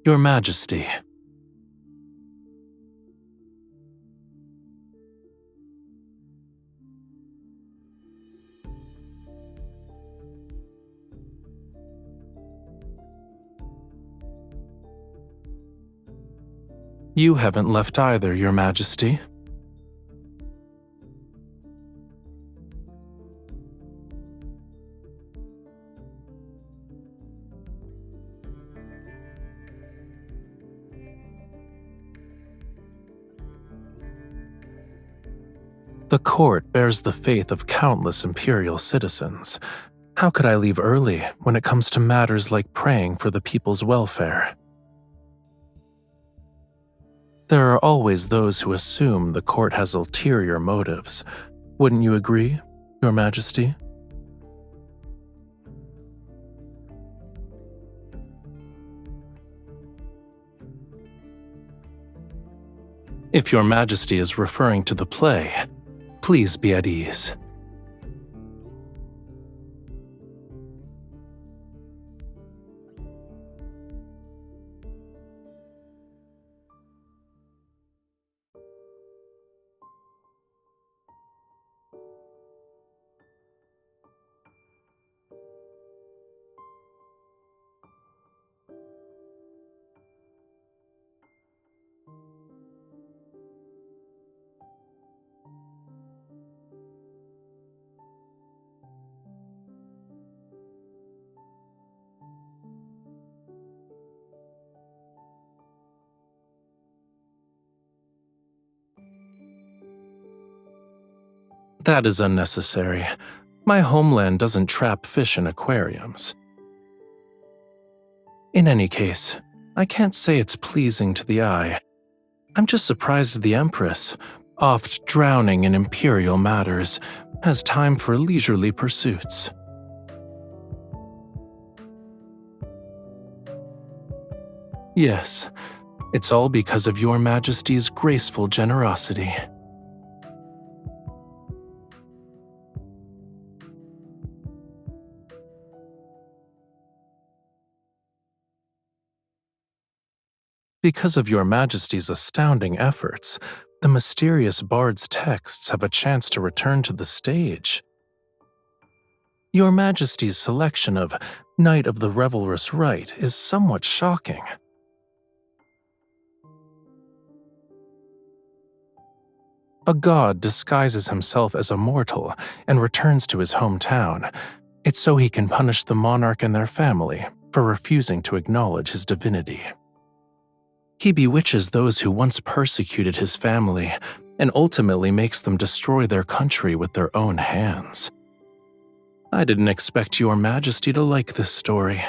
Your Majesty. You haven't left either, Your Majesty. The court bears the faith of countless imperial citizens. How could I leave early when it comes to matters like praying for the people's welfare? There are always those who assume the court has ulterior motives. Wouldn't you agree, Your Majesty? If Your Majesty is referring to the play, please be at ease. That is unnecessary. My homeland doesn't trap fish in aquariums. In any case, I can't say it's pleasing to the eye. I'm just surprised the Empress, oft drowning in imperial matters, has time for leisurely pursuits. Yes, it's all because of Your Majesty's graceful generosity. Because of Your Majesty's astounding efforts, the mysterious bard's texts have a chance to return to the stage. Your Majesty's selection of Knight of the Revelrous Rite is somewhat shocking. A god disguises himself as a mortal and returns to his hometown. It's so he can punish the monarch and their family for refusing to acknowledge his divinity. He bewitches those who once persecuted his family and ultimately makes them destroy their country with their own hands. I didn't expect Your Majesty to like this story.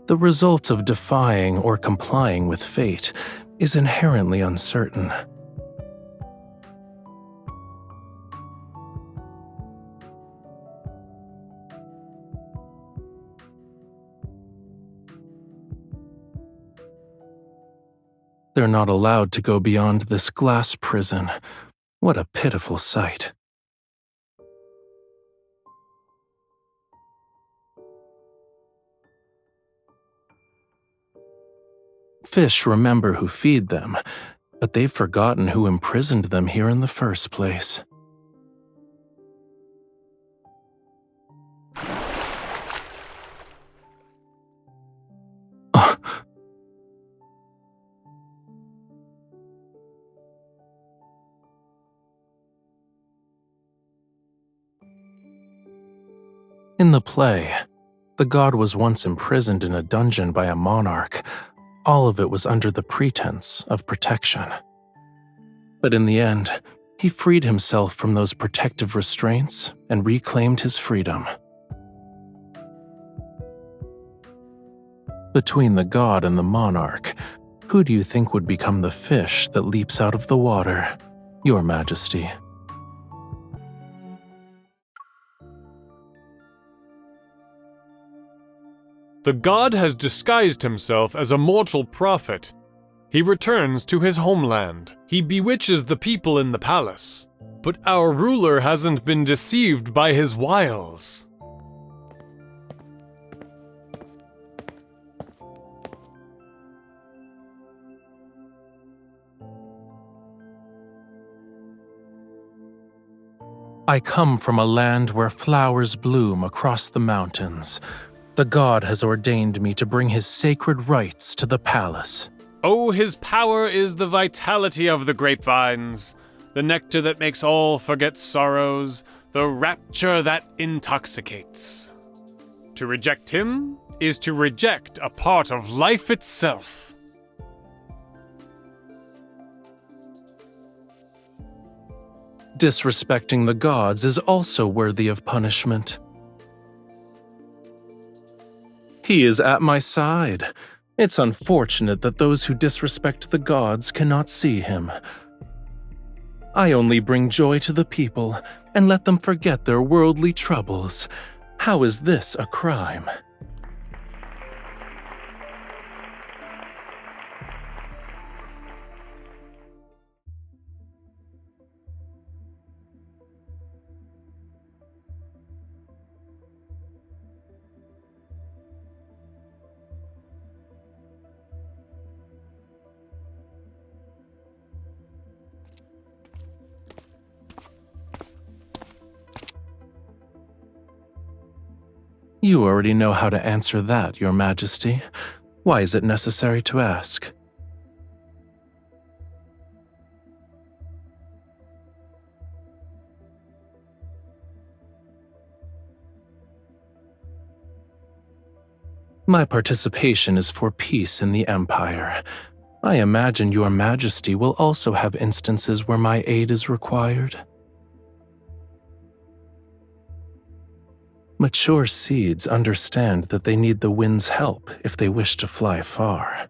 The result of defying or complying with fate is inherently uncertain. They're not allowed to go beyond this glass prison. What a pitiful sight. Fish remember who feed them, but they've forgotten who imprisoned them here in the first place. In the play, the god was once imprisoned in a dungeon by a monarch. All of it was under the pretense of protection. But in the end, he freed himself from those protective restraints and reclaimed his freedom. Between the god and the monarch, who do you think would become the fish that leaps out of the water, Your Majesty? The god has disguised himself as a mortal prophet. He returns to his homeland. He bewitches the people in the palace. But our ruler hasn't been deceived by his wiles. I come from a land where flowers bloom across the mountains. The god has ordained me to bring his sacred rites to the palace. Oh, his power is the vitality of the grapevines, the nectar that makes all forget sorrows, the rapture that intoxicates. To reject him is to reject a part of life itself. Disrespecting the gods is also worthy of punishment. He is at my side. It's unfortunate that those who disrespect the gods cannot see him. I only bring joy to the people and let them forget their worldly troubles. How is this a crime? You already know how to answer that, Your Majesty. Why is it necessary to ask? My participation is for peace in the Empire. I imagine Your Majesty will also have instances where my aid is required. Mature seeds understand that they need the wind's help if they wish to fly far.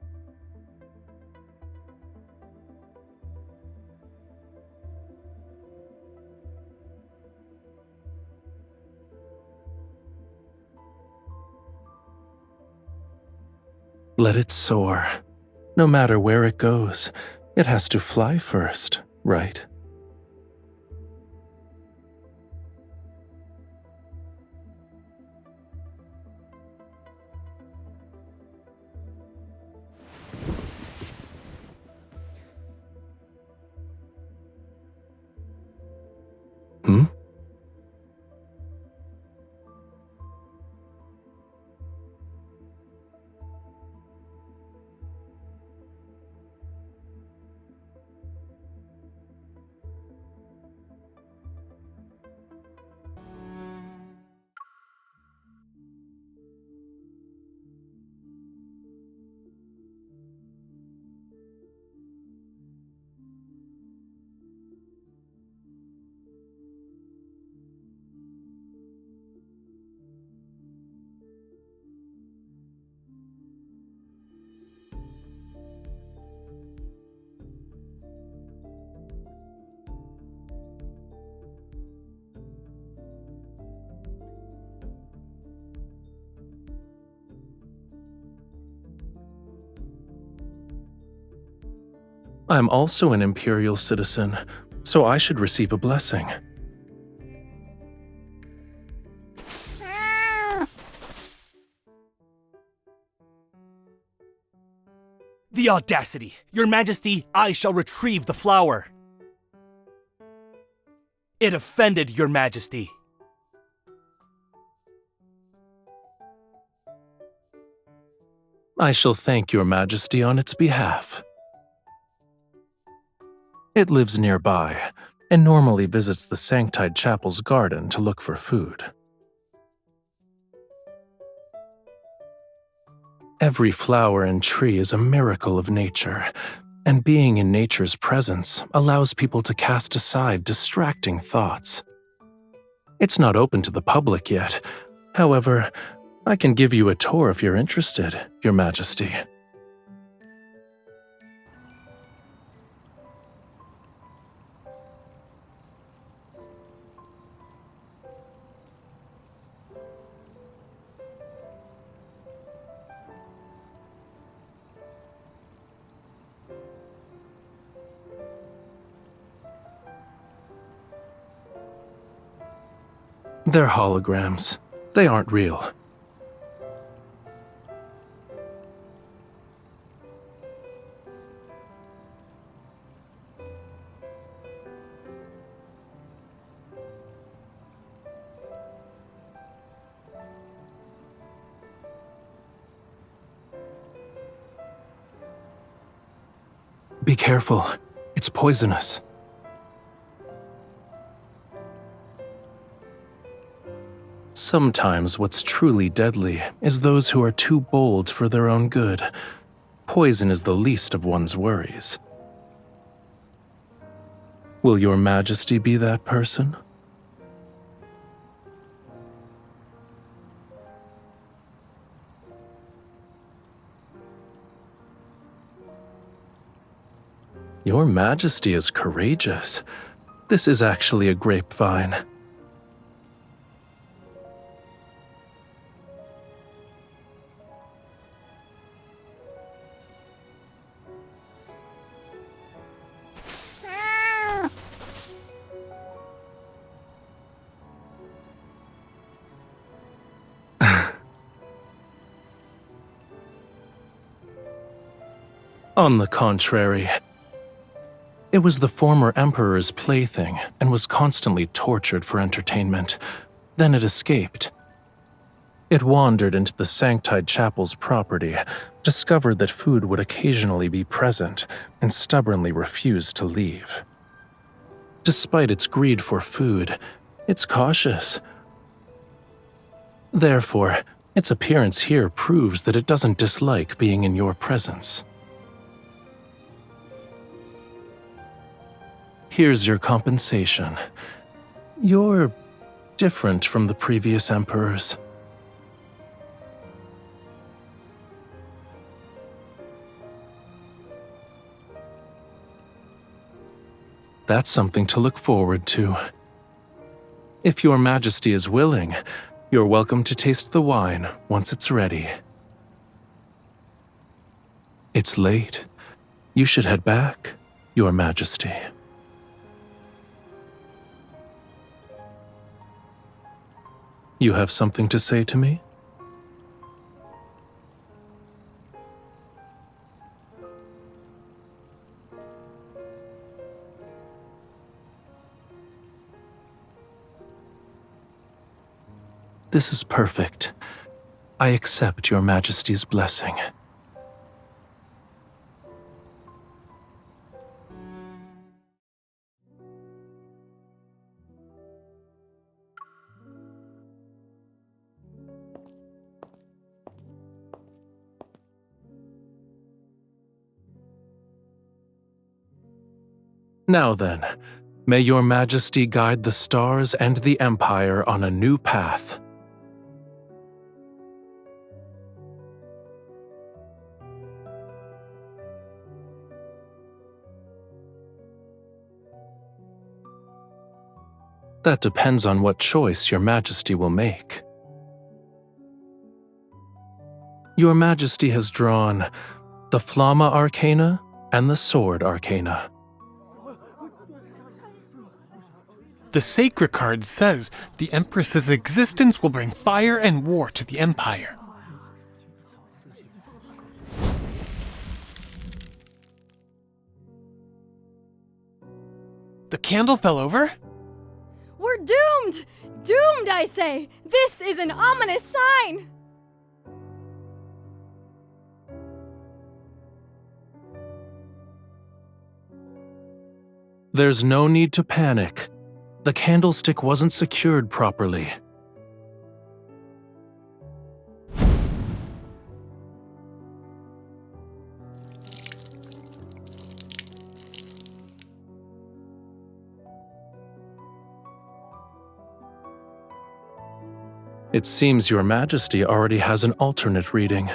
Let it soar. No matter where it goes, it has to fly first, right? Hmm? I'm also an imperial citizen, so I should receive a blessing. The audacity! Your Majesty, I shall retrieve the flower. It offended Your Majesty. I shall thank Your Majesty on its behalf. It lives nearby, and normally visits the Sanctide Chapel's garden to look for food. Every flower and tree is a miracle of nature, and being in nature's presence allows people to cast aside distracting thoughts. It's not open to the public yet. However, I can give you a tour if you're interested, Your Majesty. They're holograms. They aren't real. Be careful. It's poisonous. Sometimes what's truly deadly is those who are too bold for their own good. Poison is the least of one's worries. Will your Majesty be that person? Your Majesty is courageous. This is actually a grapevine. On the contrary, it was the former emperor's plaything and was constantly tortured for entertainment. Then it escaped. It wandered into the Sanctide Chapel's property, discovered that food would occasionally be present, and stubbornly refused to leave. Despite its greed for food, it's cautious. Therefore, its appearance here proves that it doesn't dislike being in your presence. Here's your compensation. You're different from the previous emperors. That's something to look forward to. If your Majesty is willing, you're welcome to taste the wine once it's ready. It's late. You should head back, Your Majesty. You have something to say to me? This is perfect. I accept Your Majesty's blessing. Now then, may Your Majesty guide the stars and the Empire on a new path. That depends on what choice Your Majesty will make. Your Majesty has drawn the Flamma Arcana and the Sword Arcana. The Sacred card says the Empress's existence will bring fire and war to the Empire. The candle fell over? We're doomed! Doomed, I say! This is an ominous sign! There's no need to panic. The candlestick wasn't secured properly. It seems Your Majesty already has an alternate reading.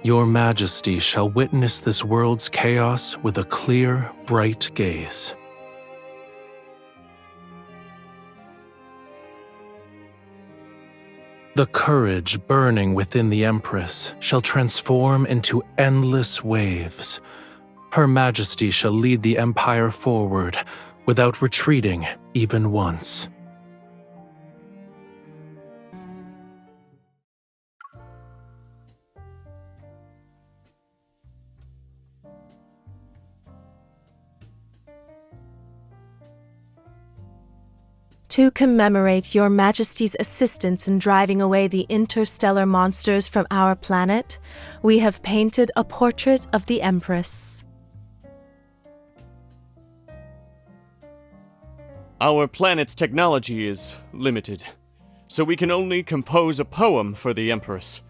Your Majesty shall witness this world's chaos with a clear, bright gaze. The courage burning within the Empress shall transform into endless waves. Her Majesty shall lead the Empire forward without retreating even once. To commemorate Your Majesty's assistance in driving away the interstellar monsters from our planet, we have painted a portrait of the Empress. Our planet's technology is limited, so we can only compose a poem for the Empress.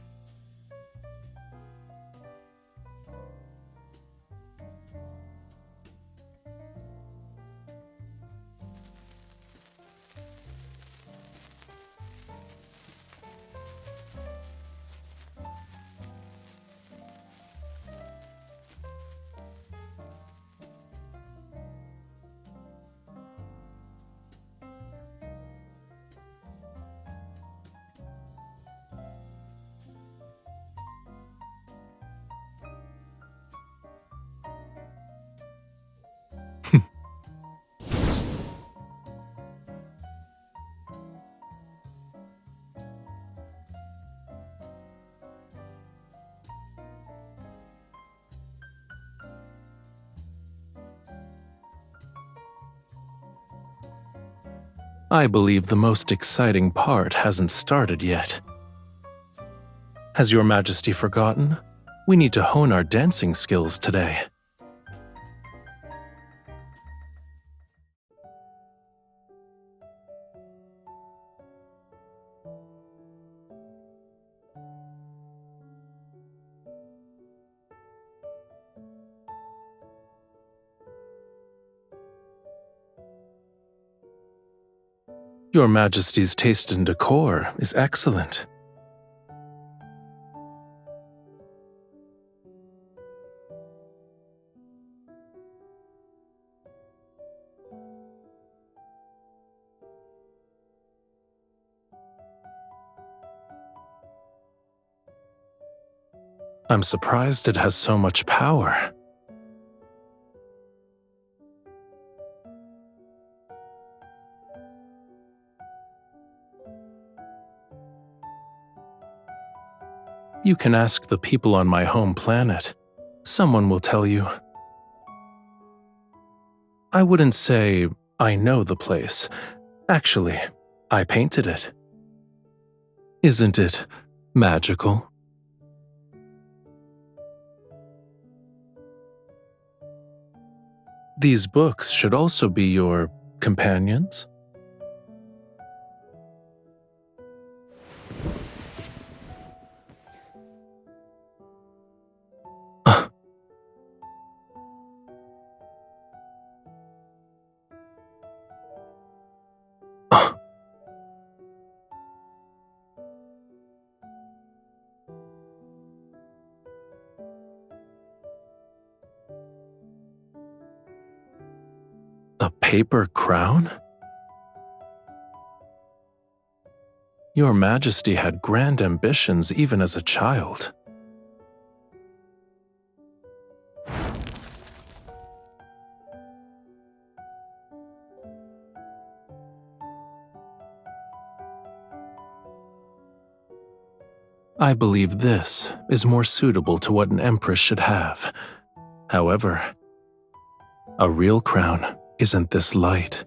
I believe the most exciting part hasn't started yet. Has Your Majesty forgotten? We need to hone our dancing skills today. Your Majesty's taste in decor is excellent. I'm surprised it has so much power. You can ask the people on my home planet. Someone will tell you. I wouldn't say I know the place. Actually, I painted it. Isn't it magical? These books should also be your companions. A paper crown? Your Majesty had grand ambitions even as a child. I believe this is more suitable to what an empress should have. However, a real crown isn't this light.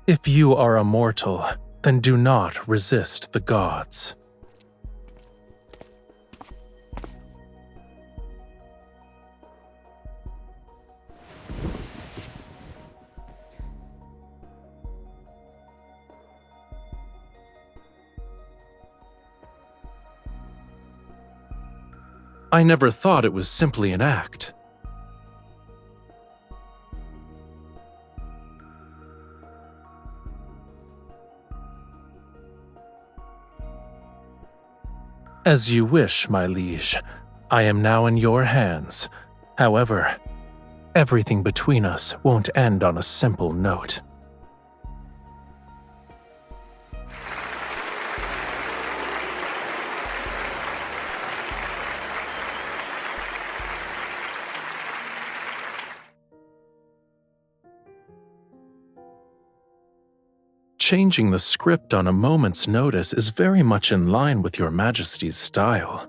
If you are a mortal, then do not resist the gods. I never thought it was simply an act. As you wish, my liege. I am now in your hands. However, everything between us won't end on a simple note. Changing the script on a moment's notice is very much in line with your Majesty's style.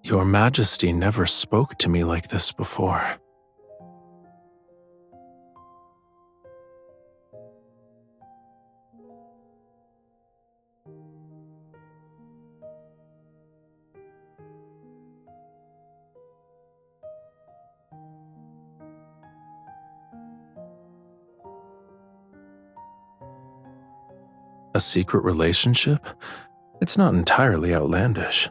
Your Majesty never spoke to me like this before. A secret relationship? It's not entirely outlandish.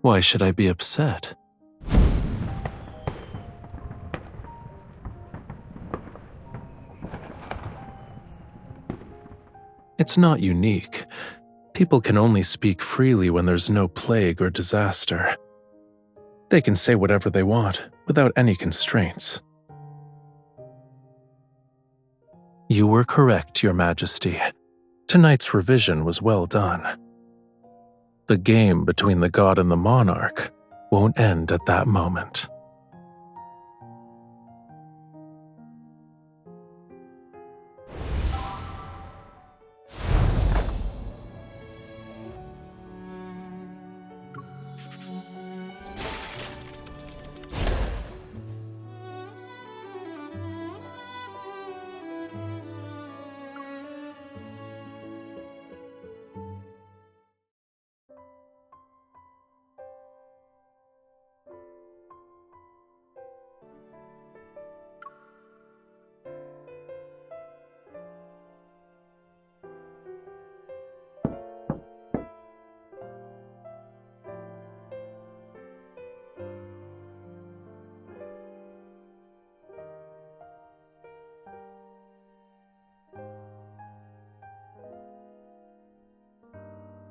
Why should I be upset? It's not unique. People can only speak freely when there's no plague or disaster. They can say whatever they want, without any constraints. You were correct, Your Majesty. Tonight's revision was well done. The game between the god and the monarch won't end at that moment.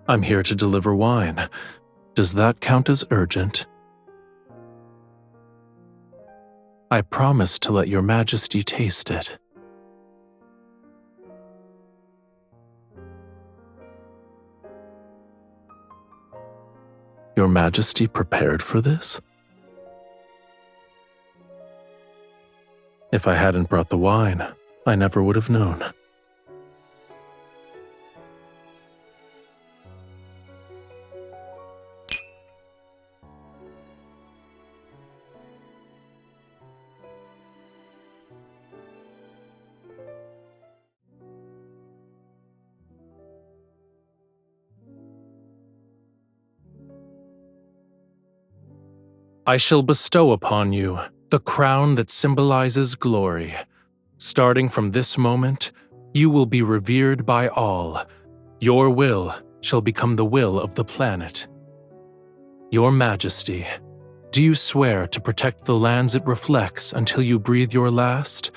I'm here to deliver wine. Does that count as urgent? I promise to let Your Majesty taste it. Your Majesty prepared for this? If I hadn't brought the wine, I never would have known. I shall bestow upon you the crown that symbolizes glory. Starting from this moment, you will be revered by all. Your will shall become the will of the planet. Your Majesty, do you swear to protect the lands it reflects until you breathe your last?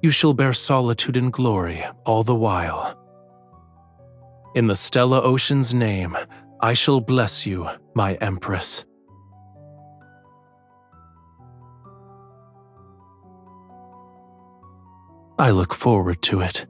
You shall bear solitude and glory all the while. In the Stella Ocean's name, I shall bless you, my Empress. I look forward to it.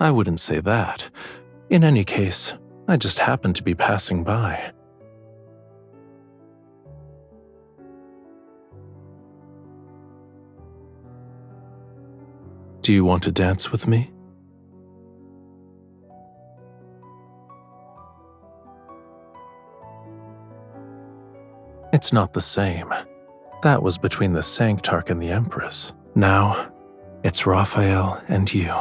I wouldn't say that. In any case, I just happened to be passing by. Do you want to dance with me? It's not the same. That was between the Sanctarch and the Empress. Now, it's Rafayel and you.